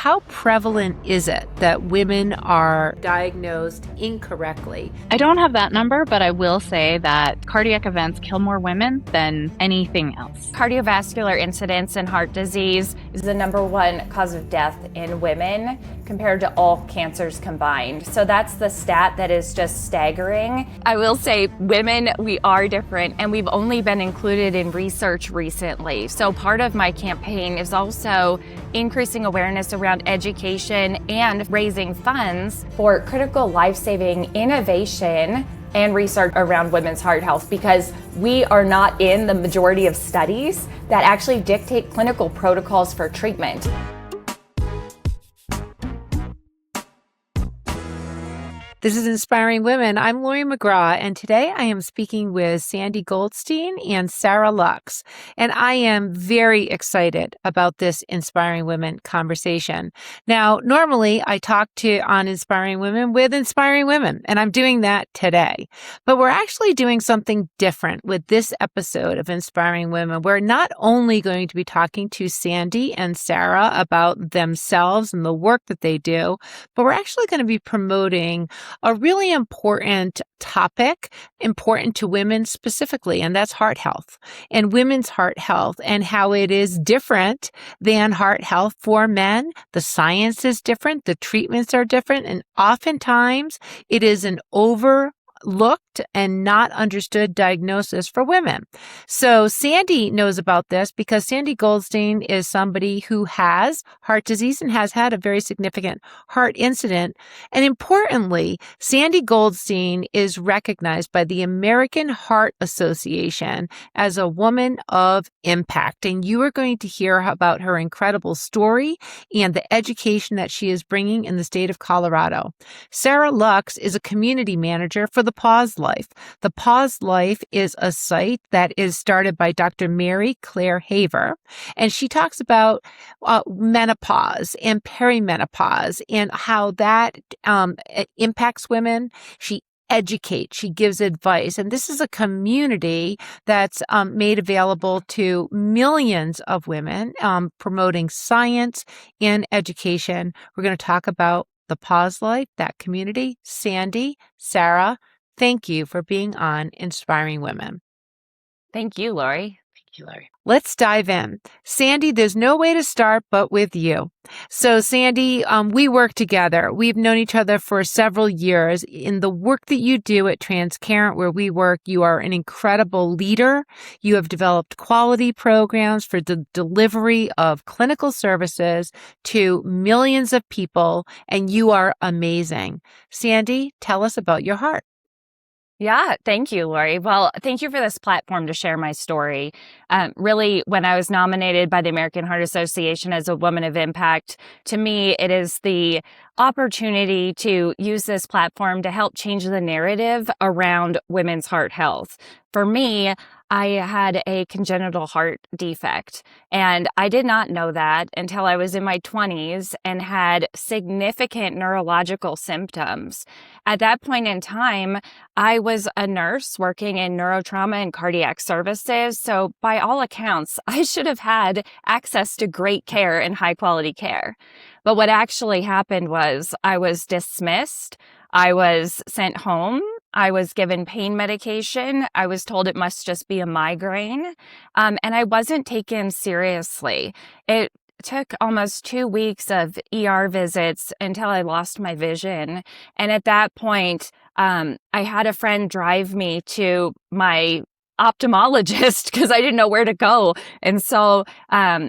how prevalent is it that women are diagnosed incorrectly? I don't have that number, but I will say that cardiac events kill more women than anything else. Cardiovascular incidence in heart disease is the number one cause of death in women compared to all cancers combined. So that's the stat that is just staggering. I will say women, we are different, and we've only been included in research recently. So part of my campaign is also increasing awareness around education and raising funds for critical life-saving innovation and research around women's heart health, because we are not in the majority of studies that actually dictate clinical protocols for treatment. This is Inspiring Women. I'm Lori McGraw, and today I am speaking with Sandy Goldstein and Sarah Lux. And I am very excited about this Inspiring Women conversation. Now, normally I talk on Inspiring Women with inspiring women, and I'm doing that today. But we're actually doing something different with this episode of Inspiring Women. We're not only going to be talking to Sandy and Sarah about themselves and the work that they do, but we're actually going to be promoting a really important topic, important to women specifically, and that's heart health and women's heart health and how it is different than heart health for men. The science is different, the treatments are different, and oftentimes it is an overlooked and not understood diagnosis for women. So Sandy knows about this because Sandy Goldstein is somebody who has heart disease and has had a very significant heart incident. And importantly, Sandy Goldstein is recognized by the American Heart Association as a woman of impact. And you are going to hear about her incredible story and the education that she is bringing in the state of Colorado. Sarah Lux is a community manager for the Pause Life. The Pause Life is a site that is started by Dr. Mary Claire Haver, and she talks about menopause and perimenopause and how that impacts women. She educates, she gives advice, and this is a community that's made available to millions of women, promoting science and education. We're going to talk about the Pause Life, that community. Sandy, Sarah, thank you for being on Inspiring Women. Thank you, Lori. Thank you, Lori. Let's dive in. Sandy, there's no way to start but with you. So Sandy, we work together. We've known each other for several years. In the work that you do at Transcarent, where we work, you are an incredible leader. You have developed quality programs for the delivery of clinical services to millions of people, and you are amazing. Sandy, tell us about your heart. Yeah, thank you, Lori. Well, thank you for this platform to share my story. Really, when I was nominated by the American Heart Association as a woman of impact, to me, it is the opportunity to use this platform to help change the narrative around women's heart health. For me, I had a congenital heart defect, and I did not know that until I was in my 20s and had significant neurological symptoms. At that point in time, I was a nurse working in neurotrauma and cardiac services, so by all accounts, I should have had access to great care and high-quality care. But what actually happened was I was dismissed, I was sent home, I was given pain medication. I was told it must just be a migraine, and I wasn't taken seriously. It took almost 2 weeks of ER visits until I lost my vision. And at that point, I had a friend drive me to my ophthalmologist because I didn't know where to go. And so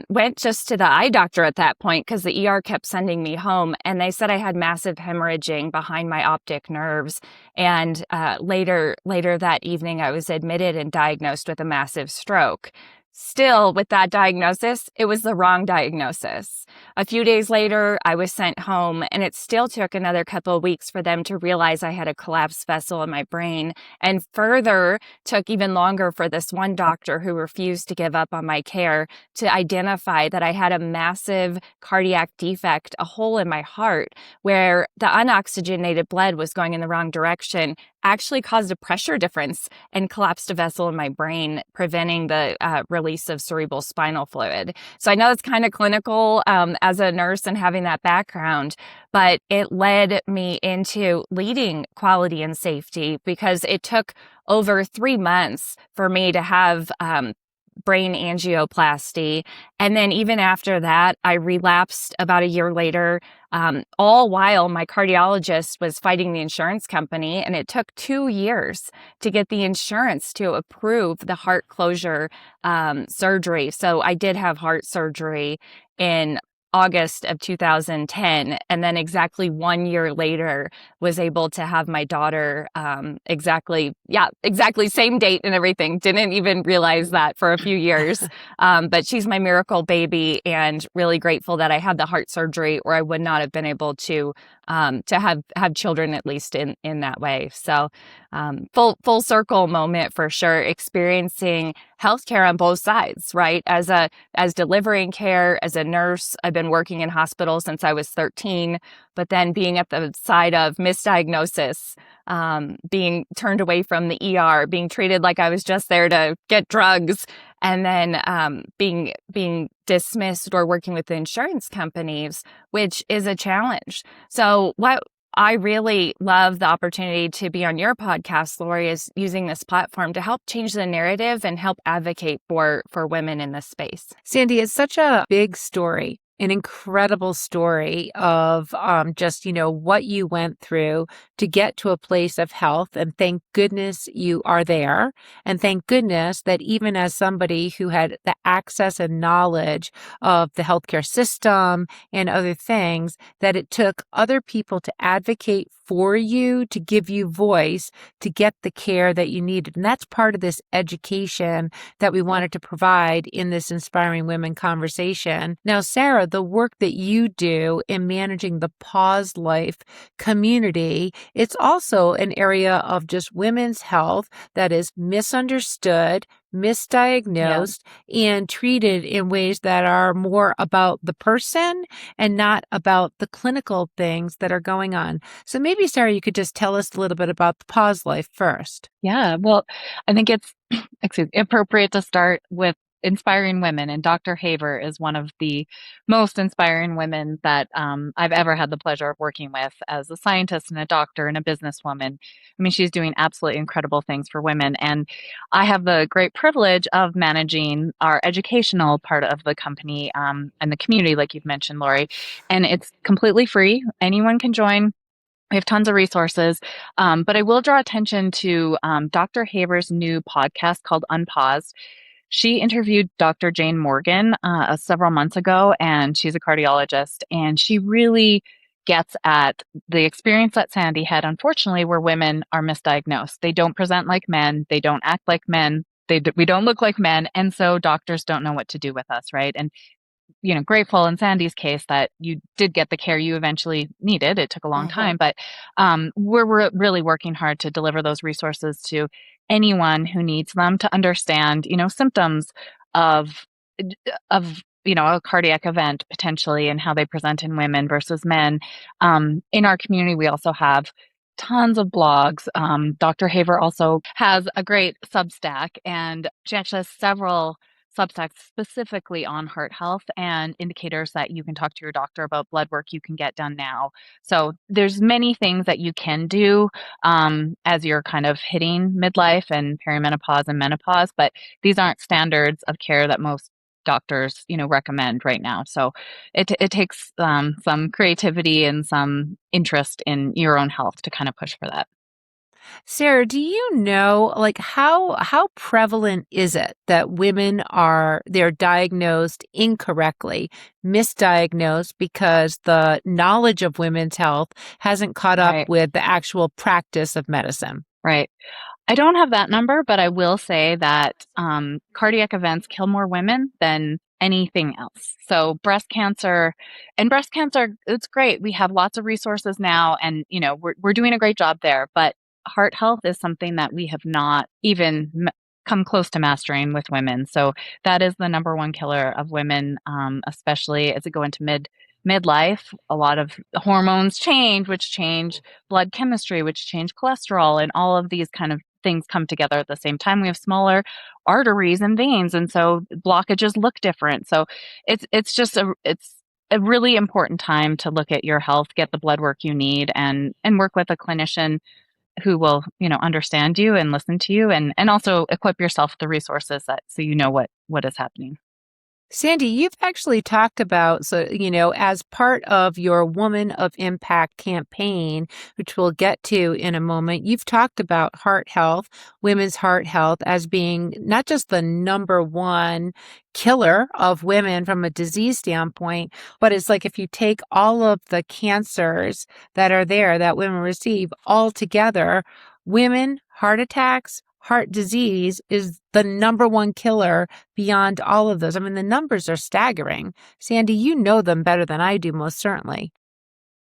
went just to the eye doctor at that point because the ER kept sending me home. And they said I had massive hemorrhaging behind my optic nerves. And later that evening, I was admitted and diagnosed with a massive stroke. Still, with that diagnosis, it was the wrong diagnosis. A few days later, I was sent home, and it still took another couple of weeks for them to realize I had a collapsed vessel in my brain, and further took even longer for this one doctor who refused to give up on my care to identify that I had a massive cardiac defect, a hole in my heart, where the unoxygenated blood was going in the wrong direction, actually caused a pressure difference and collapsed a vessel in my brain, preventing the release of cerebrospinal fluid. So I know it's kind of clinical as a nurse and having that background, but it led me into leading quality and safety because it took over 3 months for me to have brain angioplasty. And then even after that, I relapsed about a year later, all while my cardiologist was fighting the insurance company. And it took 2 years to get the insurance to approve the heart closure surgery. So I did have heart surgery in August of 2010. And then exactly 1 year later was able to have my daughter, exactly same date and everything. Didn't even realize that for a few years. But she's my miracle baby and really grateful that I had the heart surgery or I would not have been able to have children, at least in that way. So, full circle moment for sure, experiencing healthcare on both sides, right? As delivering care, as a nurse, I've been working in hospitals since I was 13, but then being at the side of misdiagnosis, being turned away from the ER, being treated like I was just there to get drugs, and then being dismissed or working with the insurance companies, which is a challenge. So what I really love the opportunity to be on your podcast, Lori, is using this platform to help change the narrative and help advocate for women in this space. Sandy, it's such a big story, an incredible story of just, what you went through to get to a place of health. And thank goodness you are there. And thank goodness that even as somebody who had the access and knowledge of the healthcare system and other things, that it took other people to advocate for you, to give you voice, to get the care that you needed. And that's part of this education that we wanted to provide in this Inspiring Women conversation. Now, Sarah, the work that you do in managing the Pause Life community, it's also an area of just women's health that is misunderstood, misdiagnosed, and treated in ways that are more about the person and not about the clinical things that are going on. So maybe, Sarah, you could just tell us a little bit about the Pause Life first. Yeah, well, I think it's appropriate to start with inspiring women, and Dr. Haver is one of the most inspiring women that I've ever had the pleasure of working with as a scientist and a doctor and a businesswoman. I mean, she's doing absolutely incredible things for women, and I have the great privilege of managing our educational part of the company and the community, like you've mentioned, Lori, and it's completely free. Anyone can join. We have tons of resources, but I will draw attention to Dr. Haver's new podcast called Unpaused. She interviewed Dr. Jane Morgan several months ago, and she's a cardiologist, and she really gets at the experience that Sandy had, unfortunately, where women are misdiagnosed. They don't present like men. They don't act like men. We don't look like men. And so doctors don't know what to do with us, right? And grateful in Sandy's case that you did get the care you eventually needed. It took a long time, but we're really working hard to deliver those resources to anyone who needs them to understand, symptoms of a cardiac event potentially and how they present in women versus men. In our community, we also have tons of blogs. Dr. Haver also has a great Substack, and she actually has several Substacks specifically on heart health and indicators that you can talk to your doctor about blood work you can get done now. So there's many things that you can do as you're kind of hitting midlife and perimenopause and menopause, but these aren't standards of care that most doctors, recommend right now. So it takes some creativity and some interest in your own health to kind of push for that. Sarah, do you know, how prevalent is it that they're diagnosed incorrectly, misdiagnosed because the knowledge of women's health hasn't caught up with the actual practice of medicine? Right. I don't have that number, but I will say that cardiac events kill more women than anything else. So breast cancer, it's great. We have lots of resources now, and we're doing a great job there. But heart health is something that we have not even come close to mastering with women. So that is the number one killer of women, especially as they go into midlife, a lot of hormones change, which change blood chemistry, which change cholesterol, and all of these kind of things come together at the same time. We have smaller arteries and veins, and so blockages look different. So it's a really important time to look at your health, get the blood work you need, and work with a clinician who will, understand you and listen to you, and also equip yourself with the resources so you know what is happening. Sandy, you've actually talked about, so, as part of your Woman of Impact campaign, which we'll get to in a moment, you've talked about heart health, women's heart health, as being not just the number one killer of women from a disease standpoint, but it's like if you take all of the cancers that are there that women receive all together, women, heart attacks, heart disease is the number one killer beyond all of those. I mean, the numbers are staggering. Sandy, you know them better than I do, most certainly.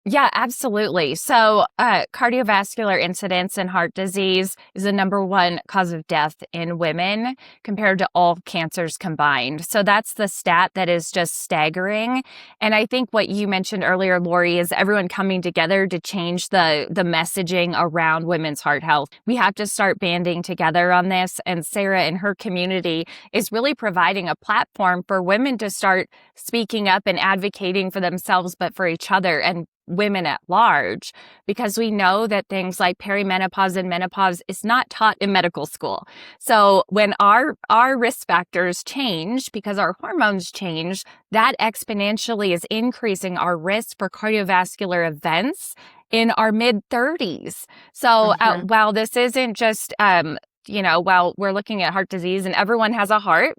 Yeah, absolutely. So, cardiovascular incidence and heart disease is the number one cause of death in women compared to all cancers combined. So that's the stat that is just staggering. And I think what you mentioned earlier, Lori, is everyone coming together to change the messaging around women's heart health. We have to start banding together on this. And Sarah and her community is really providing a platform for women to start speaking up and advocating for themselves, but for each other and women at large, because we know that things like perimenopause and menopause is not taught in medical school. So when our risk factors change because our hormones change, that exponentially is increasing our risk for cardiovascular events in our mid 30s. So while this isn't just, while we're looking at heart disease and everyone has a heart,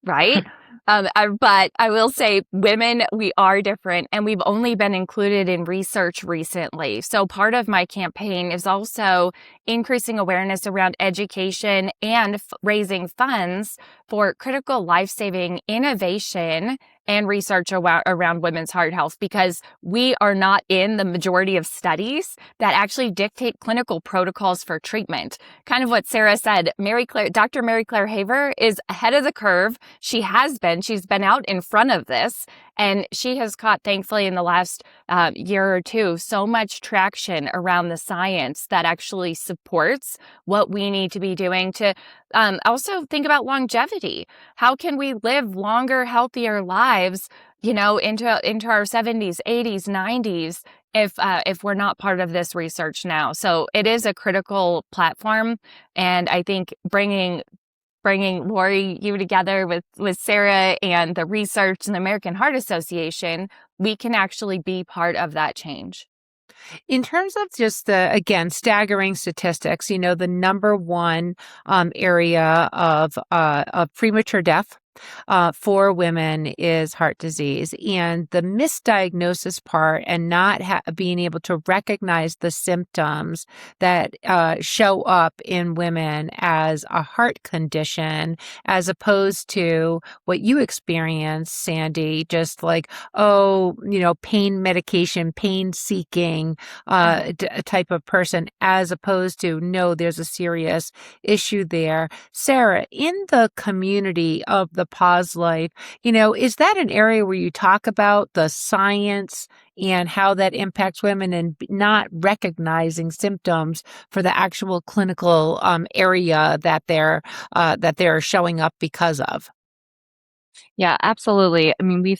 right? But I will say women, we are different, and we've only been included in research recently. So part of my campaign is also increasing awareness around education and raising funds for critical life-saving innovation and research around women's heart health, because we are not in the majority of studies that actually dictate clinical protocols for treatment. Kind of what Sarah said, Dr. Mary Claire Haver is ahead of the curve. She's been out in front of this, and she has caught, thankfully, in the last year or two, so much traction around the science that actually supports what we need to be doing to also think about longevity. How can we live longer, healthier lives, into our 70s, 80s, 90s, if we're not part of this research now? So it is a critical platform, and I think bringing Lori, you together with Sarah and the research and the American Heart Association, we can actually be part of that change. In terms of just again, staggering statistics, the number one area of premature death for women is heart disease, and the misdiagnosis part and not being able to recognize the symptoms that show up in women as a heart condition, as opposed to what you experience, Sandy, just like, pain medication, pain seeking type of person, as opposed to, no, there's a serious issue there. Sarah, in the community of the pause life, is that an area where you talk about the science and how that impacts women and not recognizing symptoms for the actual clinical area that they're showing up because of? Yeah, absolutely. I mean,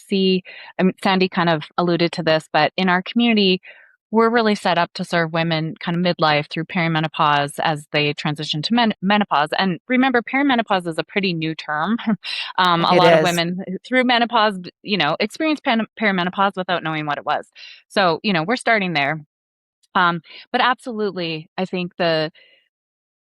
Sandy kind of alluded to this, but in our community, we're really set up to serve women kind of midlife through perimenopause as they transition to menopause. And remember, perimenopause is a pretty new term. A It lot of is. women through menopause, experienced perimenopause without knowing what it was. So, we're starting there. But absolutely, I think the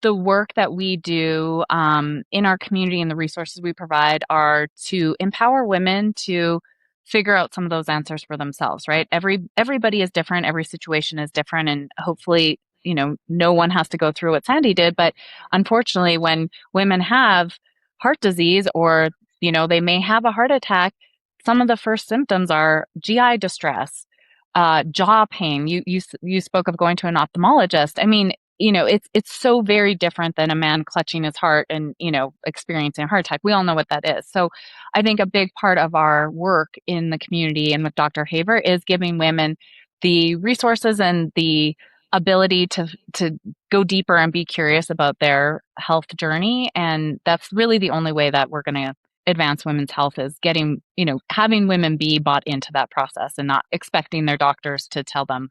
work that we do in our community and the resources we provide are to empower women to figure out some of those answers for themselves, right? Everybody is different, every situation is different, and hopefully, no one has to go through what Sandy did. But unfortunately, when women have heart disease or, they may have a heart attack, some of the first symptoms are GI distress, jaw pain. You spoke of going to an ophthalmologist. I mean, it's so very different than a man clutching his heart and, experiencing a heart attack. We all know what that is. So I think a big part of our work in the community and with Dr. Haver is giving women the resources and the ability to go deeper and be curious about their health journey. And that's really the only way that we're going to advance women's health is getting, having women be bought into that process and not expecting their doctors to tell them,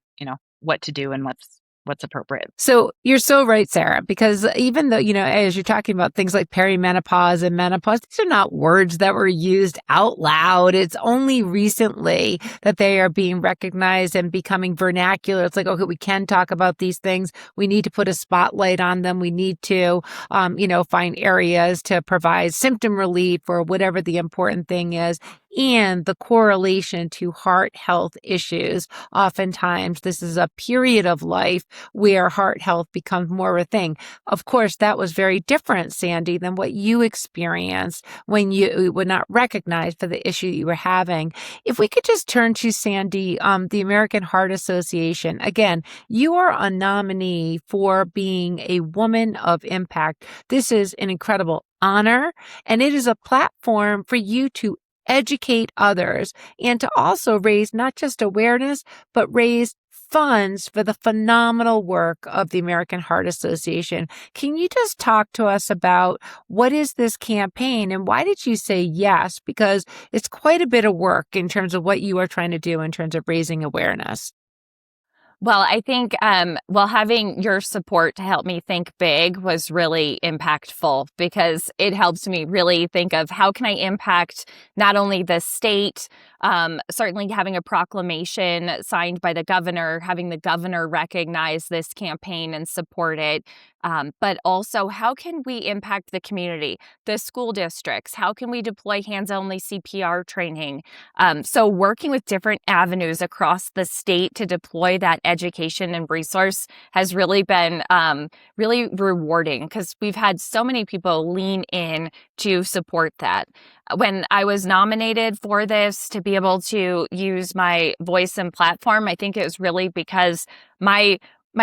what to do and what's appropriate. So you're so right, Sarah, because even though, as you're talking about things like perimenopause and menopause, these are not words that were used out loud. It's only recently that they are being recognized and becoming vernacular. It's like, okay, we can talk about these things. We need to put a spotlight on them. We need to, find areas to provide symptom relief or whatever the important thing is. And the correlation to heart health issues. Oftentimes, this is a period of life where heart health becomes more of a thing. Of course, that was very different, Sandy, than what you experienced when you were not recognized for the issue you were having. If we could just turn to Sandy, the American Heart Association. Again, you are a nominee for being a woman of impact. This is an incredible honor, and it is a platform for you to educate others and to also raise not just awareness, but raise funds for the phenomenal work of the American Heart Association. Can you just talk to us about what is this campaign and why did you say yes? Because it's quite a bit of work in terms of what you are trying to do in terms of raising awareness. Well, I think having your support to help me think big was really impactful because it helps me really think of how can I impact not only the state, certainly having a proclamation signed by the governor, having the governor recognize this campaign and support it, but also how can we impact the community, the school districts? How can we deploy hands-only CPR training? So working with different avenues across the state to deploy that education and resource has really been really rewarding because we've had so many people lean in to support that. When I was nominated for this to be able to use my voice and platform, I think it was really because my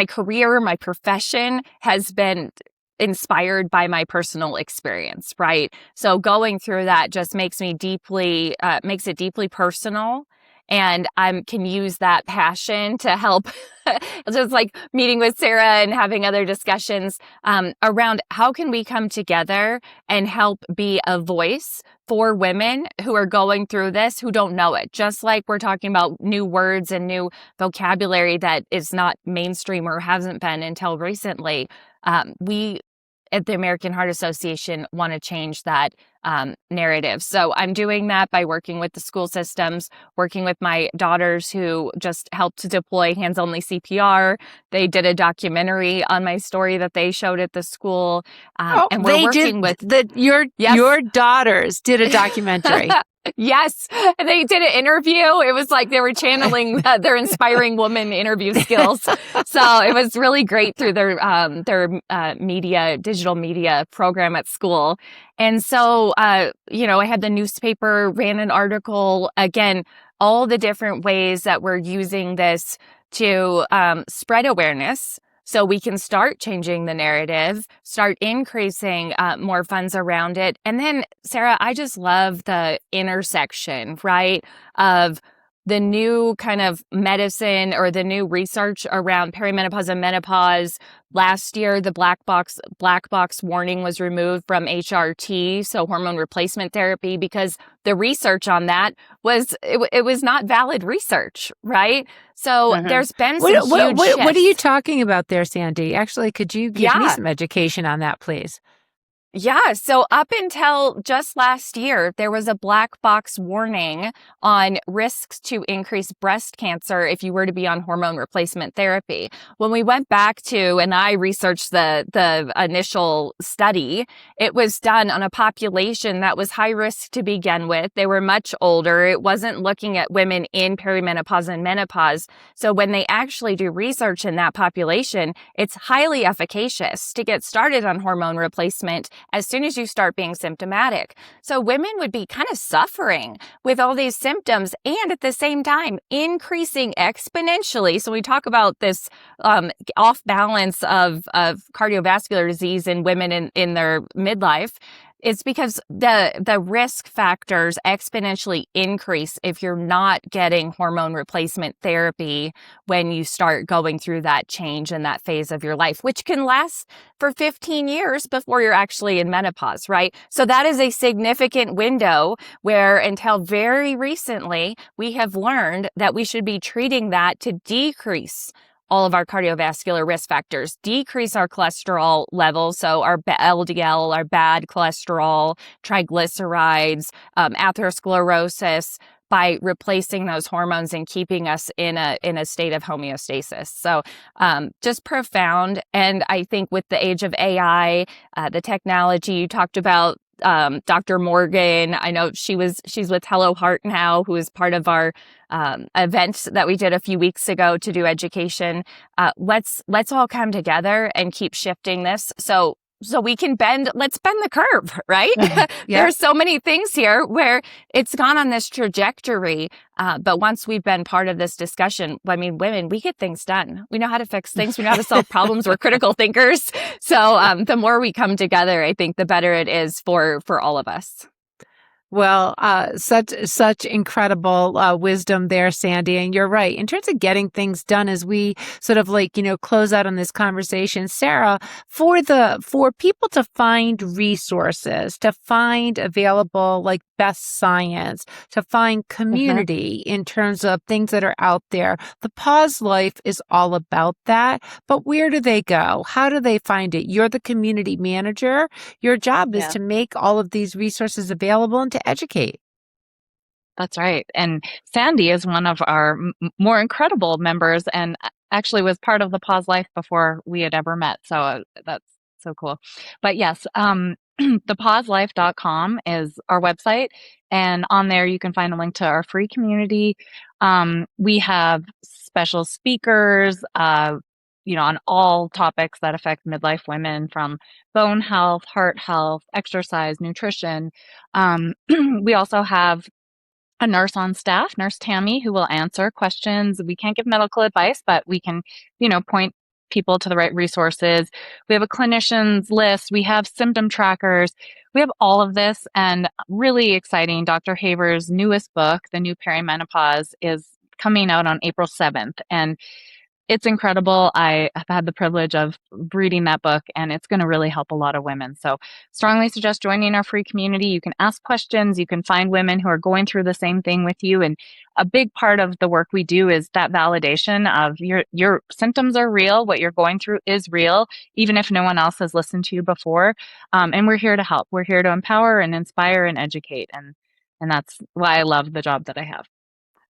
career, my profession has been inspired by my personal experience, right? So going through that just makes it deeply personal. And I can use that passion to help, just like meeting with Sarah and having other discussions around how can we come together and help be a voice for women who are going through this, who don't know it. Just like we're talking about new words and new vocabulary that is not mainstream or hasn't been until recently. We at the American Heart Association want to change that narrative. So I'm doing that by working with the school systems, working with my daughters who just helped to deploy hands-only CPR. They did a documentary on my story that they showed at the school. And we're working with your daughters did a documentary. Yes, they did an interview. It was like they were channeling their inspiring woman interview skills. So it was really great through their digital media program at school. And so, I had the newspaper, ran an article, again, all the different ways that we're using this to spread awareness. So we can start changing the narrative, start increasing more funds around it. And then, Sarah, I just love the intersection, right, of the new kind of medicine or the new research around perimenopause and menopause. Last year, the black box warning was removed from HRT, so hormone replacement therapy, because the research on that was not valid research, right? So there's been some huge shifts. What are you talking about there, Sandy? Actually, could you give me some education on that, please? Yeah. So up until just last year, there was a black box warning on risks to increase breast cancer if you were to be on hormone replacement therapy. When we went back to, and I researched the initial study, it was done on a population that was high risk to begin with. They were much older. It wasn't looking at women in perimenopause and menopause. So when they actually do research in that population, it's highly efficacious to get started on hormone replacement as soon as you start being symptomatic. So women would be kind of suffering with all these symptoms and at the same time increasing exponentially. So we talk about this off balance of cardiovascular disease in women in their midlife. It's because the risk factors exponentially increase if you're not getting hormone replacement therapy when you start going through that change in that phase of your life, which can last for 15 years before you're actually in menopause, right? So that is a significant window where until very recently, we have learned that we should be treating that to decrease all of our cardiovascular risk factors, decrease our cholesterol levels, so our LDL, our bad cholesterol, triglycerides, atherosclerosis, by replacing those hormones and keeping us in a state of homeostasis. So just profound. And I think with the age of AI, the technology you talked about, Dr. Morgan, I know she's with Hello Heart now, who is part of our event that we did a few weeks ago to do education. Let's all come together and keep shifting this. So we can let's bend the curve, right? Yeah. There are so many things here where it's gone on this trajectory. But once we've been part of this discussion, I mean, women, we get things done. We know how to fix things. We know how to solve problems. We're critical thinkers. So the more we come together, I think the better it is for all of us. Well, such incredible wisdom there, Sandy. And you're right. In terms of getting things done, as we sort of close out on this conversation, Sarah, for people to find resources, to find available best science, to find community in terms of things that are out there, the Pause Life is all about that. But where do they go? How do they find it? You're the community manager. Your job is to make all of these resources available and to educate. That's right. And Sandy is one of our more incredible members and actually was part of the Pause Life before we had ever met. So that's so cool. But yes, thepauselife.com is our website. And on there, you can find a link to our free community. We have special speakers, on all topics that affect midlife women, from bone health, heart health, exercise, nutrition. We also have a nurse on staff, Nurse Tammy, who will answer questions. We can't give medical advice, but we can, point people to the right resources. We have a clinician's list. We have symptom trackers. We have all of this, and really exciting. Dr. Haver's newest book, The New Perimenopause, is coming out on April 7th. And it's incredible. I have had the privilege of reading that book, and it's going to really help a lot of women. So strongly suggest joining our free community. You can ask questions. You can find women who are going through the same thing with you. And a big part of the work we do is that validation of your symptoms are real. What you're going through is real, even if no one else has listened to you before. And we're here to help. We're here to empower and inspire and educate. And that's why I love the job that I have.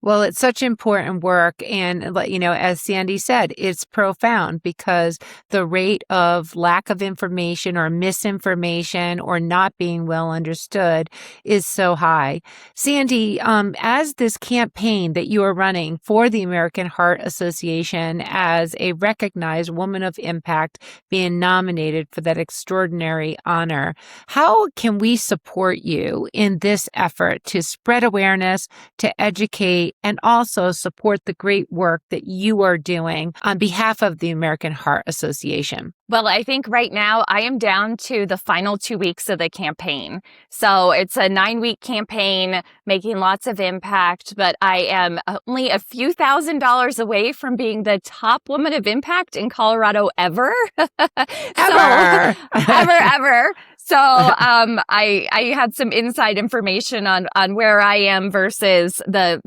Well, it's such important work. And, as Sandy said, it's profound because the rate of lack of information or misinformation or not being well understood is so high. Sandy, as this campaign that you are running for the American Heart Association as a recognized woman of impact, being nominated for that extraordinary honor, how can we support you in this effort to spread awareness, to educate, and also support the great work that you are doing on behalf of the American Heart Association? Well, I think right now I am down to the final 2 weeks of the campaign. So it's a 9-week campaign, making lots of impact, but I am only a few $1,000s away from being the top woman of impact in Colorado ever. Ever. Ever. So I had some inside information on where I am versus the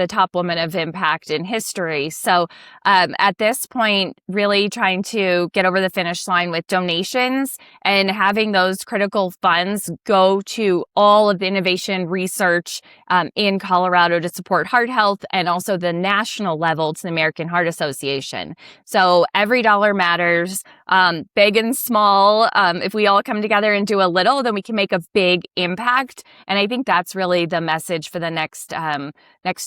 top woman of impact in history. So at this point, really trying to get over the finish line with donations and having those critical funds go to all of the innovation research in Colorado to support heart health, and also the national level to the American Heart Association. So every dollar matters, big and small. If we all come together and do a little, then we can make a big impact. And I think that's really the message for the next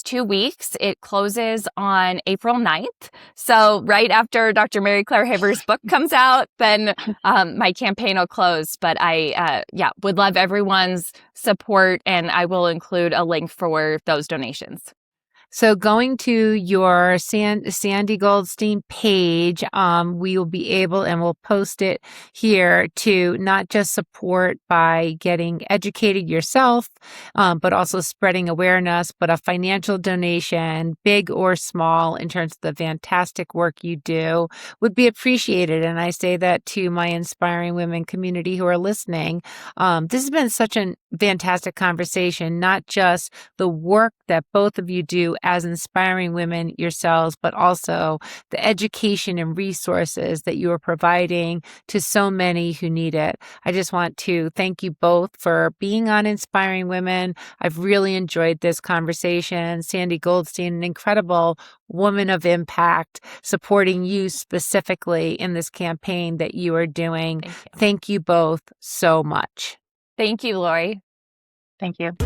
2 weeks. It closes on April 9th. So right after Dr. Mary Claire Haver's book comes out, then my campaign will close. But I would love everyone's support, and I will include a link for those donations. So going to your Sandy Goldstein page, we will be able, and we'll post it here, to not just support by getting educated yourself, but also spreading awareness, but a financial donation, big or small, in terms of the fantastic work you do, would be appreciated. And I say that to my Inspiring Women community who are listening. This has been such a fantastic conversation, not just the work that both of you do as inspiring women yourselves, but also the education and resources that you are providing to so many who need it. I just want to thank you both for being on Inspiring Women. I've really enjoyed this conversation. Sandy Goldstein, an incredible woman of impact, supporting you specifically in this campaign that you are doing. Thank you both so much. Thank you, Lori. Thank you.